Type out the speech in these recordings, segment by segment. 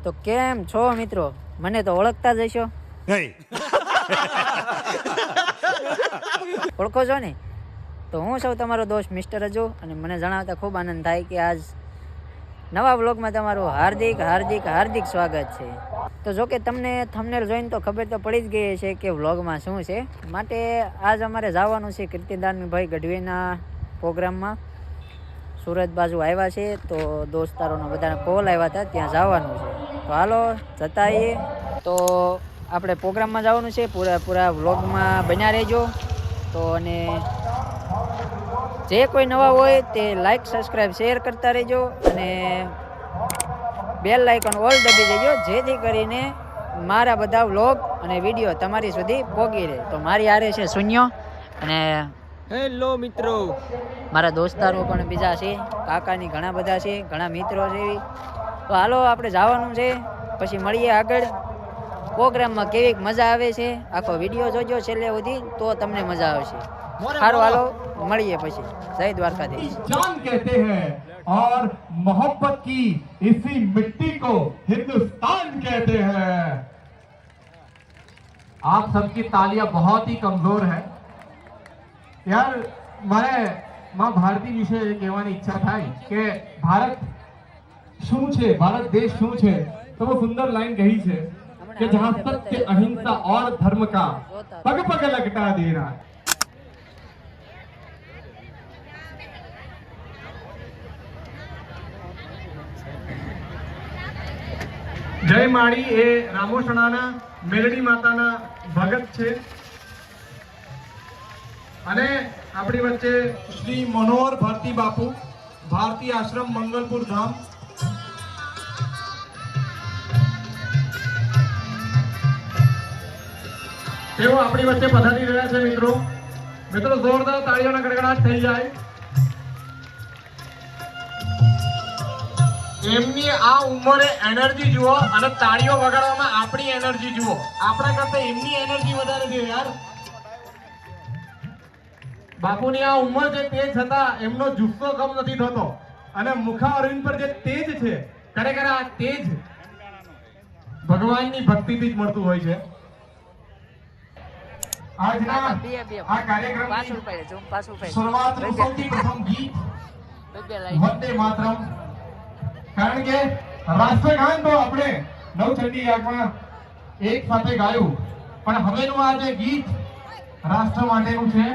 તો કેમ છો મિત્રો? મને તો ઓળખતા જ હશો. ઓળખો છો ને? તો હું સૌ તમારો દોસ્ત મિસ્ટર અજુ, અને મને જણાવતા ખૂબ આનંદ થાય કે આજ નવા વ્લોગમાં તમારું હાર્દિક હાર્દિક હાર્દિક સ્વાગત છે. તો જો કે તમને થંબનેલ જોઈને તો ખબર તો પડી જ ગઈ છે કે વ્લોગમાં શું છે. માટે આજ અમારે જવાનું છે કીર્તિદાનભાઈ ગઢવીના પ્રોગ્રામમાં. સુરત બાજુ આવ્યા છે, તો દોસ્તારોના બધાના કોલ આવ્યા હતા, ત્યાં જવાનું છે. તો હાલો જતા આવીએ. તો આપણે પ્રોગ્રામમાં જવાનું છે, પૂરા વ્લોગમાં બન્યા રહેજો. તો અને જે કોઈ નવા હોય તે લાઈક સબસ્ક્રાઈબ શેર કરતા રહેજો, અને બેલ આઇકન ઓલ દબી દેજો, જેથી કરીને મારા બધા વ્લોગ અને વિડીયો તમારી સુધી પહોંચી રહે. તો મારી હારે છે શૂન્ય, અને હેલો મિત્રો, મારા દોસ્તારો પણ બીજા છે, કાકાની ઘણા બધા છે, ઘણા મિત્રો છે. તો હાલો આપણે જવાનું છે, પછી મળીએ આગળ પ્રોગ્રામમાં. કેવી મજા આવે છે આખો વિડીયો જોજો છેલ્લે સુધી, તો તમને મજા આવશે. સારું હાલો મળીએ પછી. જય દ્વારકાધીશ. जान कहते हैं और मोहब्बत की इसी मिट्टी को हिंदुस्तान कहते हैं. आप सबकी तालियां बहुत ही कमजोर है यार. मारे मां भारती विषय કહેવાની ઈચ્છા થાય કે ભારત શું છે, ભારત દેશ શું છે. તો वो सुंदर लाइन कही છે कि जहां सत्य अहिंसा और धर्म का पग पग लगता दे रहा है. જય માળી એ રામોસણાના મેલડી માતાના ભગત છે, અને આપણી વચ્ચે શ્રી મનોહર ભારતી બાપુ, ભારતી આશ્રમ મંગલપુર ધામ. તેઓ આપણી વચ્ચે પધારી રહ્યા છે. મિત્રો જોરદાર તાળીઓના ગડગડાટ થઈ જાય. એમની આ ઉંમરે એનર્જી જુઓ, અને તાળીઓ વગાડવામાં આપણી એનર્જી જુઓ. આપણા કરતા એમની એનર્જી વધારે છે યાર. બાપુની આ ઉંમર છે, તે છતાં એમનો જુસ્સો કમ નથી થતો, અને મુખારવિંદ પર જે તેજ છે, ખરેખર આ તેજ ભગવાનની ભક્તિથી જ મળતું હોય છે. આજના આ કાર્યક્રમની શરૂઆતનું સૌથી પ્રથમ ગીત વંદે માતરમ. કારણ કે રાષ્ટ્રગાન તો આપણે નવચંડી યાગમાં એક સાથે ગાયું, પણ હવેનું આ જે ગીત રાષ્ટ્ર માટેનું છે.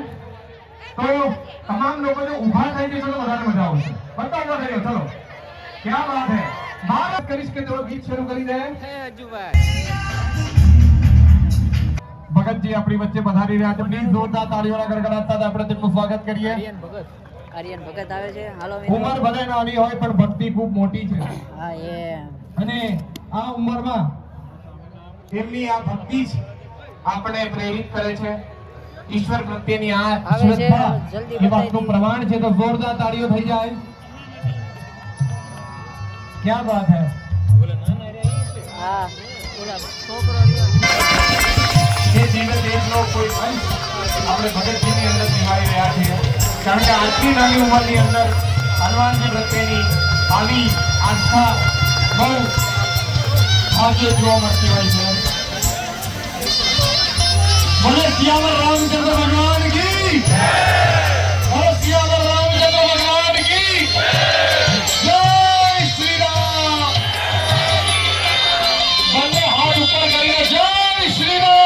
તો તમામ લોકો જો ઊભા થઈ જશો તો વધારે મજા આવશે. બધા ઊભા થઈ જાઓ, ચલો. ક્યાં વાત હે. ભારત કરીશ કે તેઓ ગીત શરૂ કરી દે. ભગતજી આપણી વચ્ચે પધારી રહ્યા છે. પ્લીઝ જોરદાર તાળીઓના ગડગડાટ સાથે આપણે તેમનું સ્વાગત કરીએ. આર્યન ભગત આવે છે. હાલો ઉંમર ભલે નાની હોય પણ ભક્તિ ખૂબ મોટી છે. હા એ અને આ ઉંમરમાં એમની આ ભક્તિ જ આપણે પ્રેરિત કરે છે. ઈશ્વર પ્રત્યેની આ શ્રદ્ધા એ વાતનું પ્રમાણ છે. તો જોરદાર તાળીઓ થઈ જાય. ક્યાં વાત હે. હા ઓલા છોકરો જે જીવન દેશનો કોઈ અંશ આપણે ભગતજીની અંદર નિભાવી રહ્યા છીએ. કારણ કે આજની નાની ઉંમરની અંદર હનુમાનજી પ્રત્યેની આવી આસ્થા બહુ ભાગ્ય જોવા મળતી હોય છે. બોલે સિયાવર રામચંદ્ર ભગવાન કી જય. બોલે સિયાવર રામચંદ્ર ભગવાન કી જય. શ્રી રામ. બંને હાથ ઉપર કરીને જય શ્રી રામ.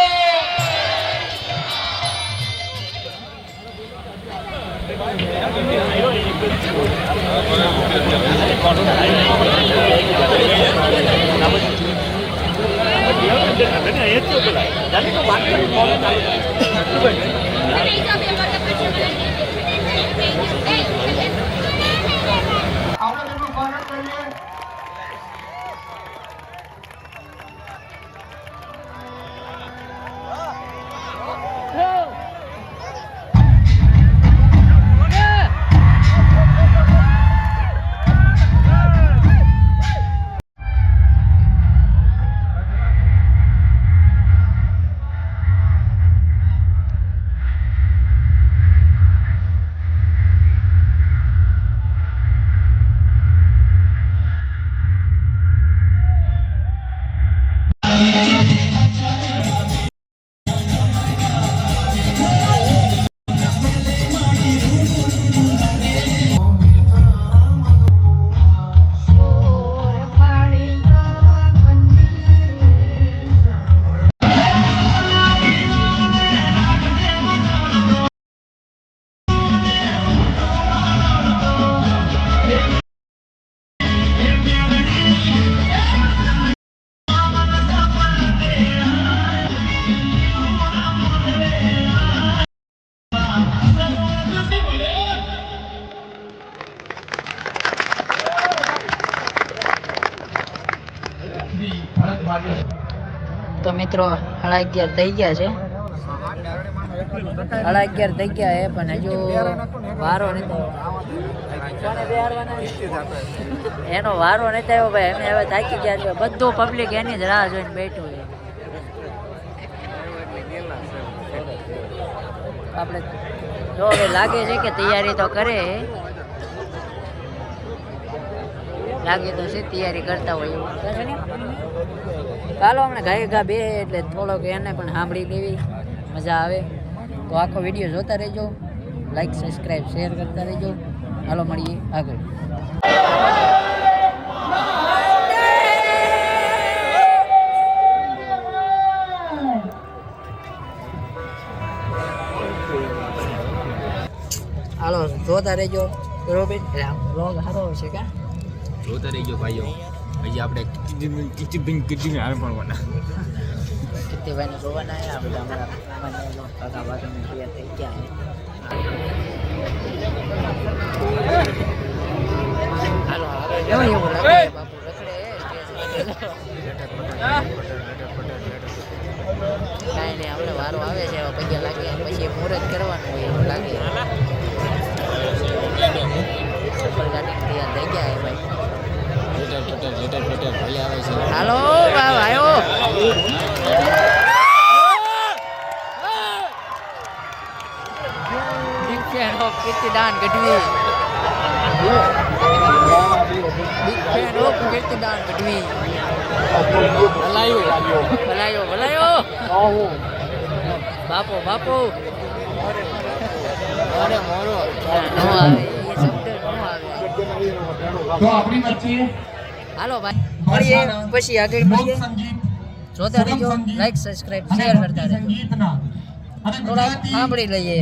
શ્રી ભરતભાઈ. તો મિત્રો 11:30 થઈ ગયા છે. 11:30 થઈ ગયા છે પણ હજુ વારો નથી. એનો વારો નથી આવ્યો ભાઈ. અમે હવે થાકી ગયા છે. બધું પબ્લિક એની જ રાહ જોઈને બેઠું છે. આપણે જો હવે લાગે છે કે તૈયારી તો કરે, લાગે તો છે તૈયારી કરતા હોય એવું છે ને. ચાલો હમણાં ઘા બે એટલે થોડોક એને પણ સાંભળી લેવી મજા આવે. તો આખો વિડીયો જોતા રહેજો, લાઈક સબસ્ક્રાઈબ શેર કરતા રહેજો. હાલો મળીએ આગળ. હાલો જોતા રહેજો બરોબર. એટલે આમ વ્લોગ સારો હશે કા જોતા રહી ગયો ભાઈઓ. હજી આપણે કીધી આવે પણ બના કીર્તિભાઈને જોવાના આવ્યા બધા અમારા કાકા બાજુની તૈયાર થઈ ગયા હાલો હવે એવું લાગે બાપુ રખડે કાંઈ નહીં. આપણે વારો આવે છે હવે પૈયા લાગે પછી મુહૂર્ત કરવાનું હોય એવું લાગે. ગાડી તૈયાર થઈ ગયા ભાઈ. હાલો ભાઈઓ big fan of Kirtidan Gadhvi. Big fan of Kirtidan Gadhvi. ભલાયો બાપો અરે મોરો નો આવે એ શબ્દ નો આવે. તો આપણી વચ્ચે હાલો ભાઈ મળીએ પછી આગળ મળીએ. સંગીત જોતા રહેજો, લાઈક સબસ્ક્રાઇબ શેર કરતા રહેજો. સંગીતના અને થોડા સાંભળી લઈએ.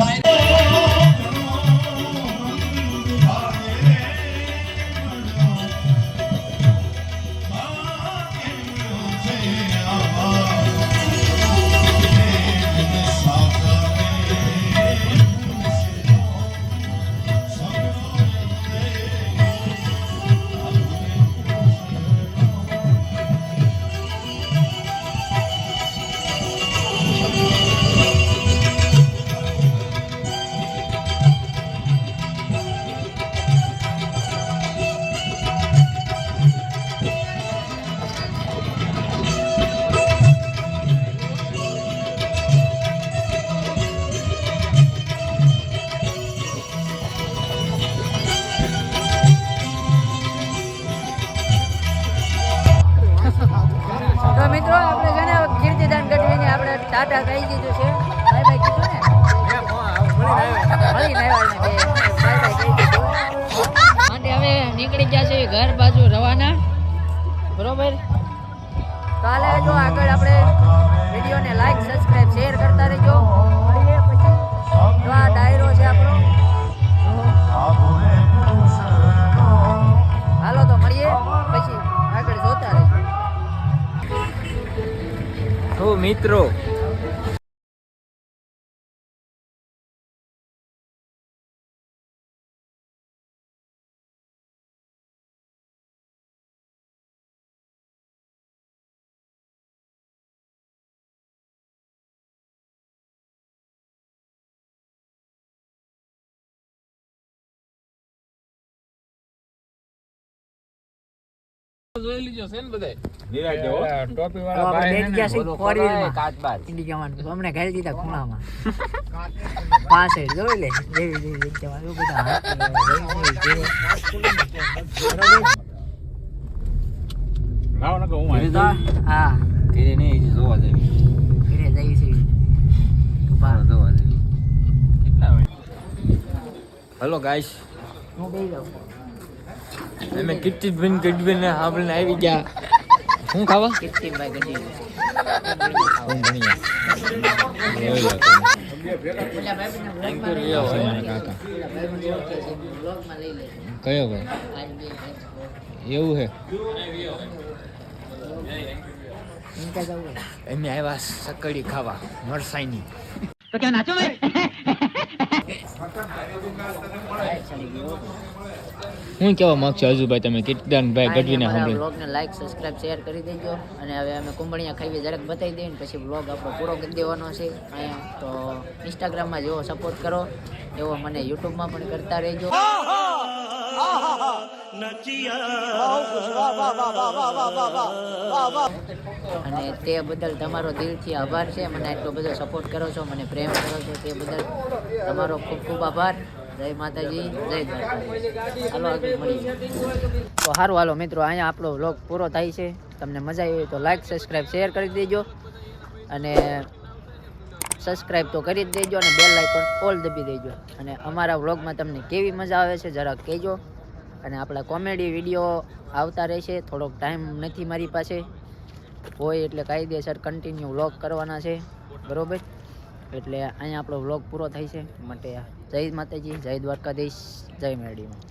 તો મિત્રો આપણે છે ને કીર્તિદાન ગઢવીને આપણે ટાટા કહી દીધું છે. બાય બાય કીધું ને મળીને આવ્યા ને બાય બાય કહી દીધું. માટે હવે નીકળી ગયા છે ઘર બાજુ રવાના બરોબર. કાલે જો આગળ આપણે વિડીયોને લાઈક સબસ્ક્રાઇબ શેર કરતા રહેજો. મળીએ પછી. જો આ ડાયરો છે આપણો. હાલો તો મળીએ પછી આગળ જોતા રહેજો. તો મિત્રો જોઈ લીજો છે ને બધાય ટોપી વાળા ભાઈ ને ફોર વ્હીલમાં ઇન્ડિયામાં અમને ઘાલી દીધા ખૂણામાં 65 જોઈ લે જેવી ઇન્ડિયામાં બધા લાવ નકો હું આવી હા ઘરે નહીં જોવા જવી ઘરે જઈ છે જોવા જવી કેટલા હોય. હેલો ગાઈસ, હું બેસી જાઉં. અમે કીર્તિભાઈ ગઢવીને સાંભળીને આવી ગયા. શું ખાવા? કીર્તિભાઈ ગઢવી. હું ભણીએ Thank you. કયો ભાઈ એવું છે? અમે આવ્યા સકડી ખાવા મરસાઈની. તો ક્યાં નાચો ભાઈ? હું કેવા માંગશો હજુભાઈ તમે કીર્તનભાઈ ગઢવીને સાંભળી બ્લોગને લાઈક સબસ્ક્રાઇબ શેર કરી દેજો અને હવે અમે કુંભળિયા ખાવી જરાક બતાવી દઈએ ને પછી બ્લોગ આપણો પૂરો કરી દેવાનો છે અહીંયા તો ઇન્સ્ટાગ્રામમાં જેવો સપોર્ટ કરો એવો મને યુટ્યુબમાં પણ કરતા રહેજો અને તે બદલ તમારો દિલથી આભાર છે મને એટલો બધો સપોર્ટ કરો છો મને પ્રેમ કરો છો તે બદલ તમારો ખૂબ ખૂબ આભાર જય માતાજી જય દ્વારકા હાલો આગળ મળીએ તો સારું હાલો મિત્રો અહીંયા આપણો વ્લોગ પૂરો થાય છે તમને મજા આવી હોય તો લાઈક સબસ્ક્રાઈબ શેર કરી દેજો અને સબસ્ક્રાઈબ તો કરી જ દેજો અને બેલ આઇકોન ઓલ દબી દેજો અને અમારા વ્લોગમાં તમને કેવી મજા આવે છે જરાક કહેજો અને આપણા કોમેડી વિડીયો આવતા રહેશે થોડોક ટાઈમ નથી મારી પાસે હોય એટલે કાયદેસર કન્ટિન્યુ વ્લોગ કરવાના છે બરોબર એટલે અહીંયા આપણો વ્લોગ પૂરો થાય છે માટે જય માતાજી જય દ્વારકાધીશ જય મેરડીમાં